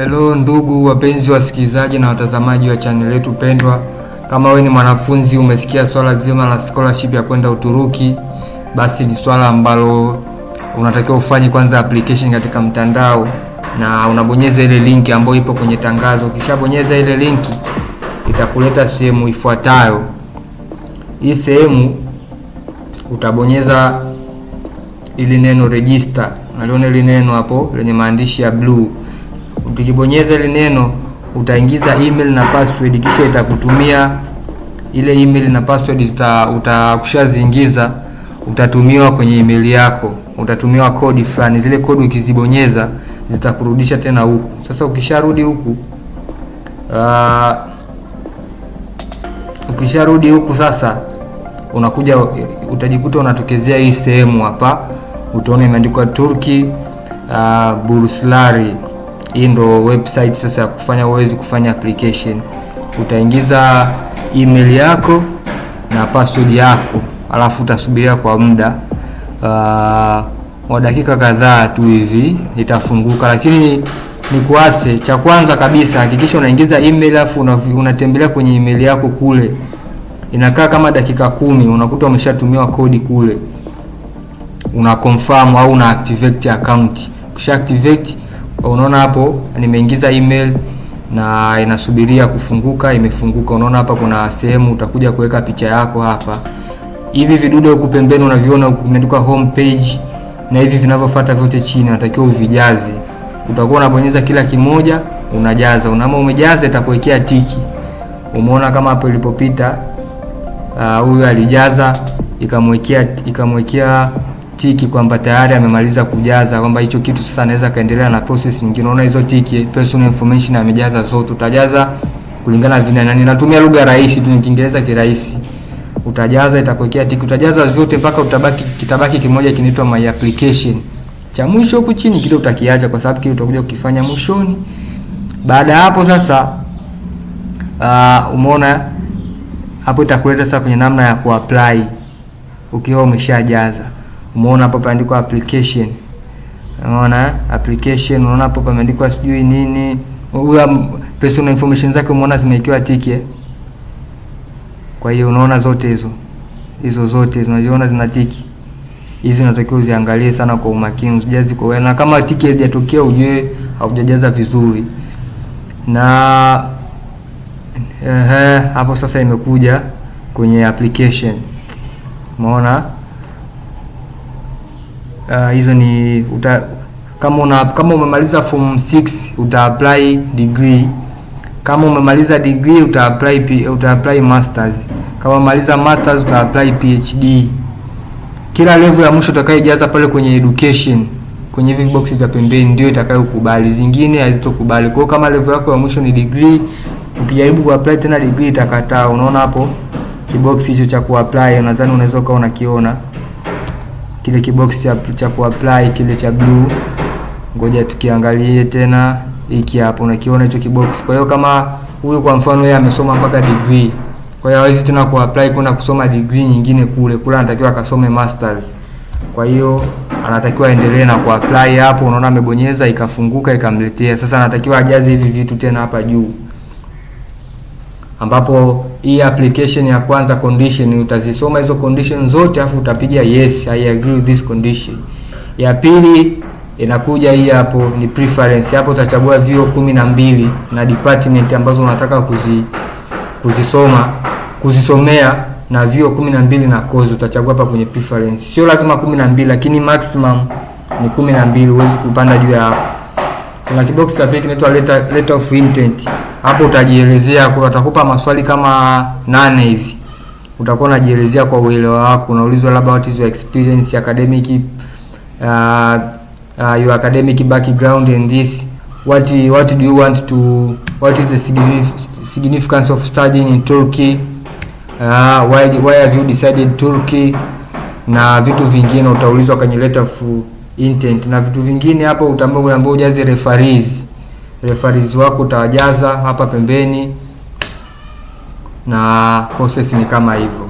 Hello ndugu wapenzi wasikilizaji na watazamaji wa channel yetu pendwa. Kama wewe ni mwanafunzi umesikia swala zima la scholarship ya kwenda Uturuki, basi ni swala ambalo unatakiwa ufanye kwanza application katika mtandao, na unabonyeza ile link ambayo ipo kwenye tangazo. Ukishabonyeza ile link itakuleta sehemu ifuatayo. Hii sehemu utabonyeza ili neno register. Unaona ile neno hapo lenye maandishi ya blue. Ukibonyeza ile neno utaingiza email na password, kisha itakutumia ile email na password utakushaziingiza, utatumiwa kwenye email yako, utatumiwa kodi fulani. Zile kodi ukizibonyeza zitakurudisha tena huku. Sasa ukisharudi huku sasa unakuja utajikuta unatokezea hii sehemu hapa, utaona imeandikwa Turkey Burslari. Hii ndo website sasa ya kufanya uwezi kufanya application. Utaingiza email yako na password yako, alafu utasubiria kwa muda wa dakika kadhaa tu hivi itafunguka. Lakini ni kuase, cha kwanza kabisa hakikisha unaingiza email alafu unatembelea kwenye email yako kule. Inakaa kama dakika 10, unakuta umeshatumiwa kodi kule. Una confirm au una activate account. Kisha activate, unaona hapo nimeingiza email na inasubiria kufunguka. Imefunguka. Unaona hapa kuna sehemu utakuja kuweka picha yako hapa. Hivi vidude huku pembeni unaviona imeandikwa home page, na hivi vinavyofuata vyote chini unatakiwa uvijaze. Utakuwa unabonyeza kila kimoja unajaza. Unaama umejaza itakuwekea tiki. Umeona kama hapo ilipopita huyu alijaza ikamwekea tiki kwamba tayari amemaliza kujaza, kwamba hicho kitu sasa anaweza kaendelea na process nyingine. Unaona hizo tiki personal information amejaza zote. Utajaza kulingana na ninatumia lugha rahisi tu, ni Kiingereza kirahisi. Utajaza itakuwekea tiki, utajaza zote mpaka kitabaki kimoja kinaitwa my application. Cha mwisho huku chini kile utakiacha kwa sababu kile utakuja kukifanya mwishoni. Baada hapo sasa umeona hapo itakuleta sasa kwenye namna ya kuapply ukiwa umeshajaza. Umeona hapo pameandikwa application. Unaona application, unaona hapo pameandikwa sijui nini. Personal information zake umeona zimewekewa tiki. Kwa hiyo unaona zote hizo zote unaziona zina tiki. Hizi natakiwa uziangalie sana kwa umakini, usijazi kwa na kama tiki haijatokea ujue haujajaza vizuri. Na hapo sasa imekuja kwenye application. Umeona hizo ni kama umemaliza form 6 uta apply degree. Kama umemaliza degree uta apply masters. Kama umemaliza masters uta apply PhD. Kila level ya mwisho utakayojaza pale kwenye education, kwenye hivi box vya pembeni ndio itakayokubali, zingine hazitokubali. Kwa hiyo kama level yako ya mwisho ni degree, ukijaribu kuapply tena degree itakataa. Unaona hapo kibox hicho cha kuapply, nadhani unaweza ukaona unakiona kile kibox cha kuapply kile cha blue. Ngoja tukiangalie tena hiki hapo, unakiona hicho kibox. Kwa hiyo kama huyu kwa mfano yeye amesoma mpaka degree, kwa hiyo hawezi tena kuapply kwenda kusoma degree nyingine kule anatakiwa akasome masters. Kwa hiyo anatakiwa aendelee na kuapply hapo. Unaona amebonyeza ikafunguka ikamletea. Sasa anatakiwa ajaze hivi vitu tena hapa juu, ambapo hii application ya kwanza condition utazisoma hizo condition zote afu utapiga yes I agree with this condition. Ya pili inakuja hii hapo ni preference. Hapo utachagua vio 12 na department ambazo unataka kuzisomea na vio 12 na course utachagua hapa kwenye preference. Sio lazima 12 lakini maximum ni 12, huwezi kupanda juu ya hapo. Kuna kibox cha pili kinaitwa letter of intent. Hapo utajielezea, kwa atakupa maswali kama 8 hivi. Utakuwa unajielezea kwa uelewa wako. Unaulizwa labda what is your experience, academic your academic background and this what do you want to, what is the significance of studying in Turkey, why have you decided Turkey, na vitu vingine utaulizwa kwenye letter of intent. Na vitu vingine hapo utaambiwa ujaze referees wako utawajaza hapa pembeni, na process ni kama hivyo.